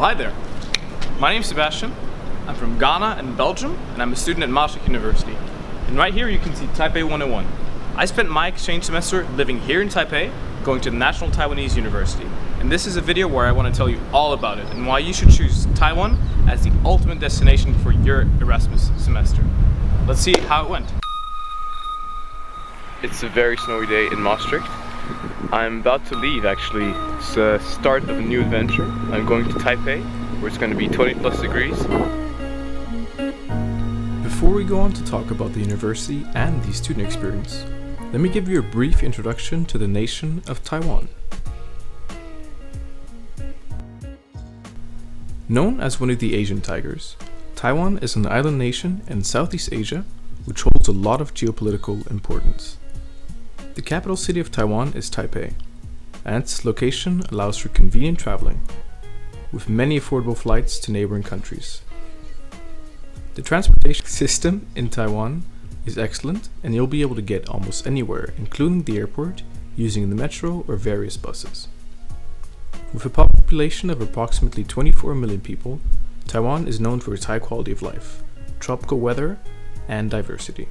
Hi there, my name is Sebastian. I'm from Ghana and Belgium, and I'm a student at Maastricht University. And right here you can see Taipei 101. I spent my exchange semester living here in Taipei, going to the National Taiwanese University. And this is a video where I want to tell you all about it and why you should choose Taiwan as the ultimate destination for your Erasmus semester. Let's see how it went. It's a very snowy day in Maastricht. I'm about to leave actually. It's the start of a new adventure. I'm going to Taipei, where it's going to be 20 plus degrees. Before we go on to talk about the university and the student experience, let me give you a brief introduction to the nation of Taiwan. Known as one of the Asian tigers, Taiwan is an island nation in Southeast Asia which holds a lot of geopolitical importance. The capital city of Taiwan is Taipei, and its location allows for convenient traveling, with many affordable flights to neighboring countries. The transportation system in Taiwan is excellent, and you'll be able to get almost anywhere, including the airport, using the metro or various buses. With a population of approximately 24 million people, Taiwan is known for its high quality of life, tropical weather, and diversity.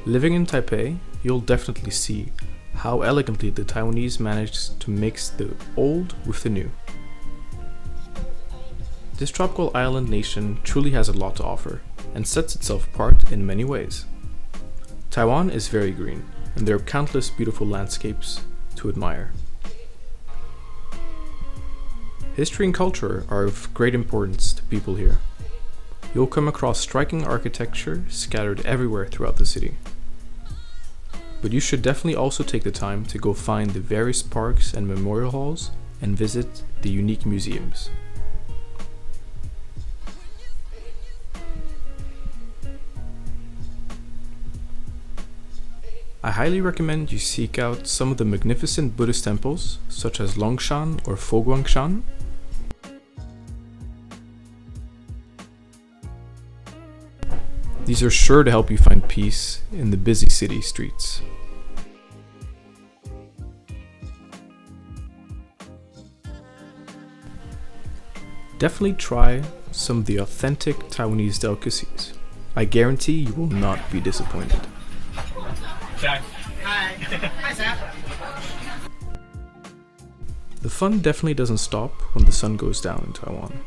Living in Taipei, you'll definitely see how elegantly the Taiwanese managed to mix the old with the new. This tropical island nation truly has a lot to offer and sets itself apart in many ways. Taiwan is very green, and there are countless beautiful landscapes to admire. History and culture are of great importance to people here. You'll come across striking architecture scattered everywhere throughout the city. But you should definitely also take the time to go find the various parks and memorial halls and visit the unique museums. I highly recommend you seek out some of the magnificent Buddhist temples such as Longshan or Foguangshan. These are sure to help you find peace in the busy city streets. Definitely try some of the authentic Taiwanese delicacies. I guarantee you will not be disappointed. Hi. Hi, Sam. The fun definitely doesn't stop when the sun goes down in Taiwan,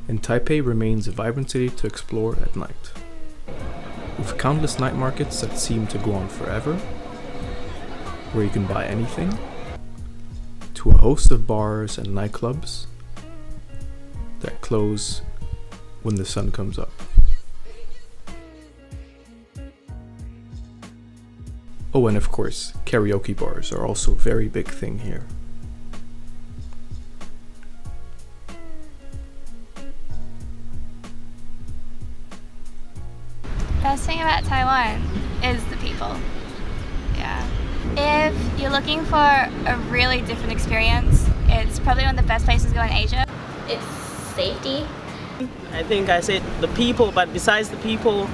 and Taipei remains a vibrant city to explore at night. With countless night markets that seem to go on forever, where you can buy anything, to a host of bars and nightclubs that close when the sun comes up. Oh, and of course, karaoke bars are also a very big thing here. Best thing about Taiwan is the people. Yeah. If you're looking for a really different experience, it's probably one of the best places to go in Asia. It's safety. I think I said the people, but besides the people,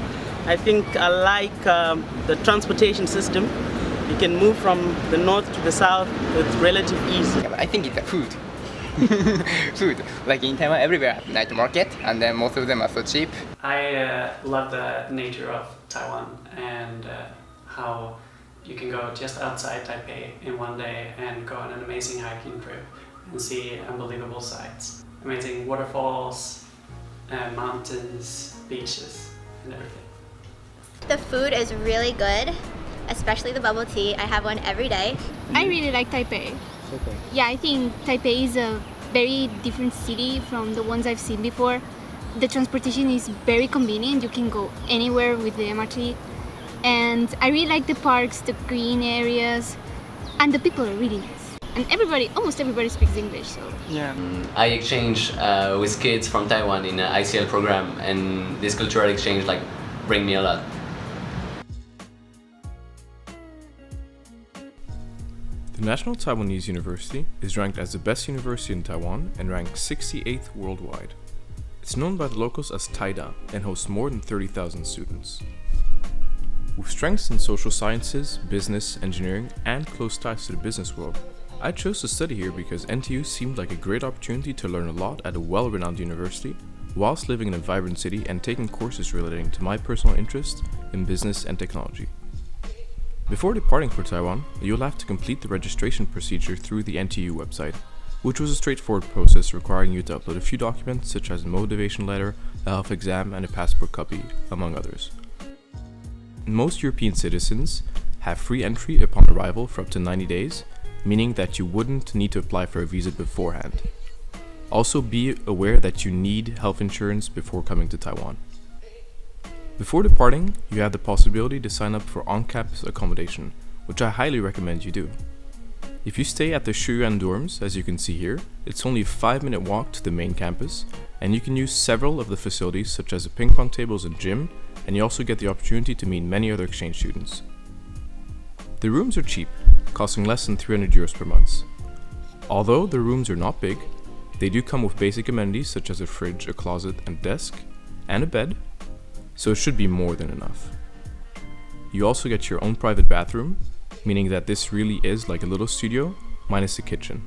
I think I like the transportation system. You can move from the north to the south with relative ease. Yeah, I think it's the food. Food. Like in Taiwan, everywhere have night market, and then most of them are so cheap. I love the nature of Taiwan and how you can go just outside Taipei in one day and go on an amazing hiking trip and see unbelievable sights. Amazing waterfalls, mountains, beaches, and everything. The food is really good, especially the bubble tea. I have one every day. I really like Taipei. Okay. Yeah, I think Taipei is a very different city from the ones I've seen before. The transportation is very convenient. You can go anywhere with the MRT. And I really like the parks, the green areas, and the people are really nice. And almost everybody speaks English, so. Yeah. I exchange with kids from Taiwan in an ICL program, and this cultural exchange bring me a lot. The National Taiwanese University is ranked as the best university in Taiwan and ranked 68th worldwide. It's known by the locals as Taida and hosts more than 30,000 students. With strengths in social sciences, business, engineering, and close ties to the business world, I chose to study here because NTU seemed like a great opportunity to learn a lot at a well-renowned university, whilst living in a vibrant city and taking courses relating to my personal interest in business and technology. Before departing for Taiwan, you'll have to complete the registration procedure through the NTU website, which was a straightforward process requiring you to upload a few documents such as a motivation letter, a health exam, and a passport copy, among others. Most European citizens have free entry upon arrival for up to 90 days, meaning that you wouldn't need to apply for a visa beforehand. Also, be aware that you need health insurance before coming to Taiwan. Before departing, you have the possibility to sign up for on-campus accommodation, which I highly recommend you do. If you stay at the Shuyuan dorms, as you can see here, it's only a 5-minute walk to the main campus, and you can use several of the facilities such as the ping pong tables and gym, and you also get the opportunity to meet many other exchange students. The rooms are cheap, costing less than 300 euros per month. Although the rooms are not big, they do come with basic amenities such as a fridge, a closet and desk, and a bed, so it should be more than enough. You also get your own private bathroom, meaning that this really is like a little studio, minus the kitchen.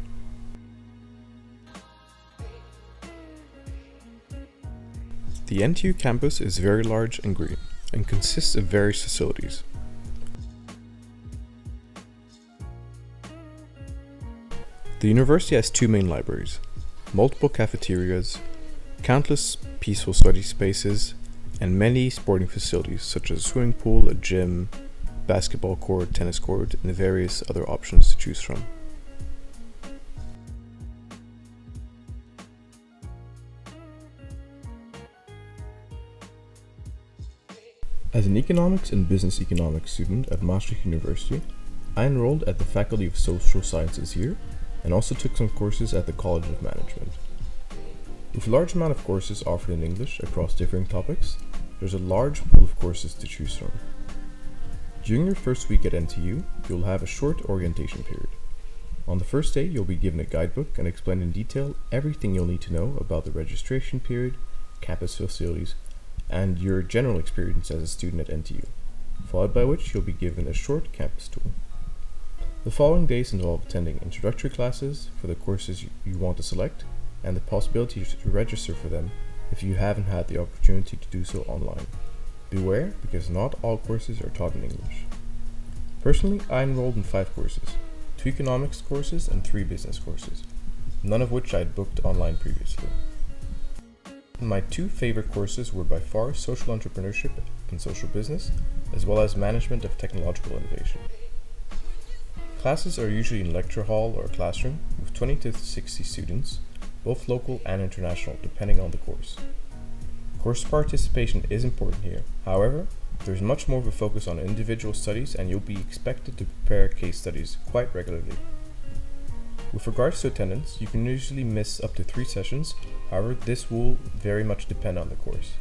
The NTU campus is very large and green, and consists of various facilities. The university has 2 main libraries, multiple cafeterias, countless peaceful study spaces, and many sporting facilities such as a swimming pool, a gym, basketball court, tennis court, and various other options to choose from. As an economics and business economics student at Maastricht University, I enrolled at the Faculty of Social Sciences here, and also took some courses at the College of Management. With a large amount of courses offered in English across different topics, there's a large pool of courses to choose from. During your first week at NTU, you'll have a short orientation period. On the first day, you'll be given a guidebook and explained in detail everything you'll need to know about the registration period, campus facilities, and your general experience as a student at NTU, followed by which you'll be given a short campus tour. The following days involve attending introductory classes for the courses you want to select, and the possibility to register for them if you haven't had the opportunity to do so online. Beware, because not all courses are taught in English. Personally, I enrolled in 5 courses, 2 economics courses and 3 business courses, none of which I had booked online previously. My 2 favorite courses were by far social entrepreneurship and social business, as well as management of technological innovation. Classes are usually in lecture hall or classroom with 20 to 60 students, both local and international depending on the course. Course participation is important here, however, there's much more of a focus on individual studies and you'll be expected to prepare case studies quite regularly. With regards to attendance, you can usually miss up to 3 sessions, however this will very much depend on the course.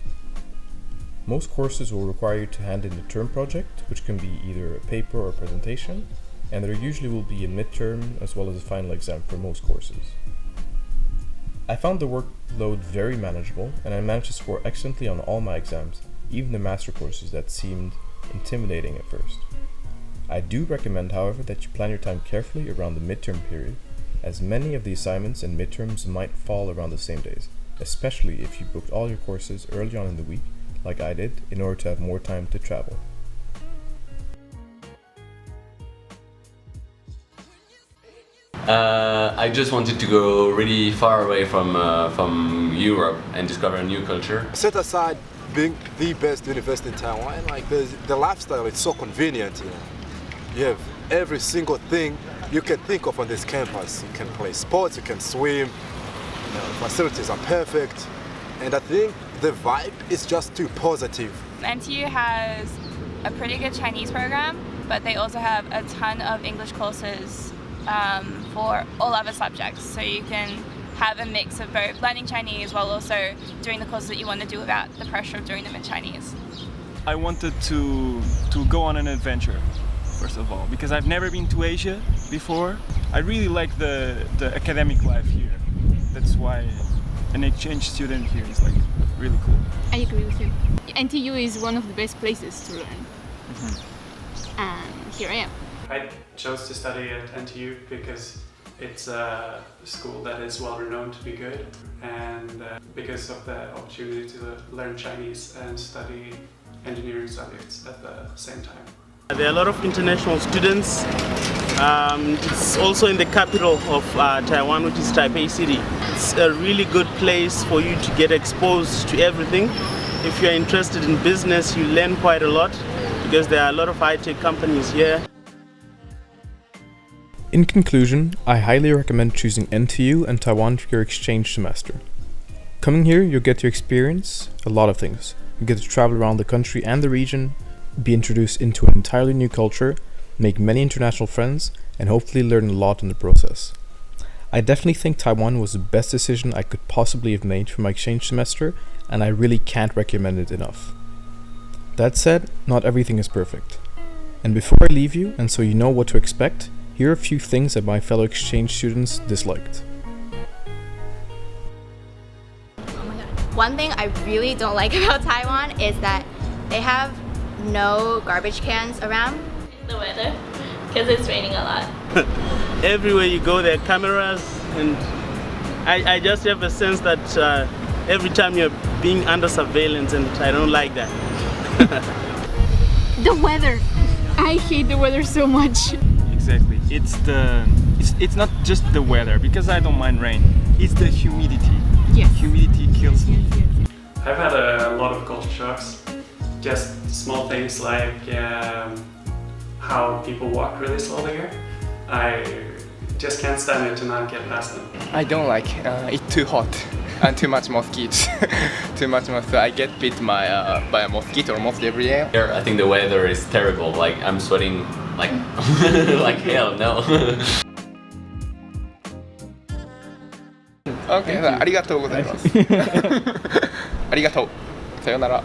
Most courses will require you to hand in a term project, which can be either a paper or a presentation, and there usually will be a midterm as well as a final exam for most courses. I found the workload very manageable and I managed to score excellently on all my exams, even the master courses that seemed intimidating at first. I do recommend, however, that you plan your time carefully around the midterm period, as many of the assignments and midterms might fall around the same days, especially if you booked all your courses early on in the week, like I did, in order to have more time to travel. I just wanted to go really far away from Europe and discover a new culture. Set aside being the best university in Taiwan, like the lifestyle is so convenient, you know. You have every single thing you can think of on this campus. You can play sports, you can swim, you know, facilities are perfect, and I think the vibe is just too positive. NTU has a pretty good Chinese program, but they also have a ton of English courses for all other subjects. So you can have a mix of both learning Chinese while also doing the courses that you want to do without the pressure of doing them in Chinese. I wanted to go on an adventure, first of all, because I've never been to Asia before. I really like the academic life here. That's why an exchange student here is like really cool. I agree with you. NTU is one of the best places to learn. And here I am. I chose to study at NTU because It's a school that is well renowned to be good, and because of the opportunity to learn Chinese and study engineering subjects at the same time. There are a lot of international students. It's also in the capital of Taiwan, which is Taipei City. It's a really good place for you to get exposed to everything. If you're interested in business, you learn quite a lot because there are a lot of high-tech companies here. In conclusion, I highly recommend choosing NTU and Taiwan for your exchange semester. Coming here, you'll get to experience a lot of things. You get to travel around the country and the region, be introduced into an entirely new culture, make many international friends, and hopefully learn a lot in the process. I definitely think Taiwan was the best decision I could possibly have made for my exchange semester, and I really can't recommend it enough. That said, not everything is perfect. And before I leave you, and so you know what to expect, here are a few things that my fellow exchange students disliked. One thing I really don't like about Taiwan is that they have no garbage cans around. The weather, because it's raining a lot. Everywhere you go, there are cameras, and I just have a sense that every time you're being under surveillance, and I don't like that. The weather. I hate the weather so much. Exactly. It's not just the weather, because I don't mind rain. It's the humidity. Yes. Humidity kills me. I've had a lot of culture shocks. Just small things like how people walk really slowly here. I just can't stand it to not get past them. I don't like it too hot and too much mosquitoes. Too much mosquito. I get bit by a mosquito almost every day. Here, I think the weather is terrible. Like I'm sweating like like hell. No. Okay, ありがとうございます。ありがとう。さよなら。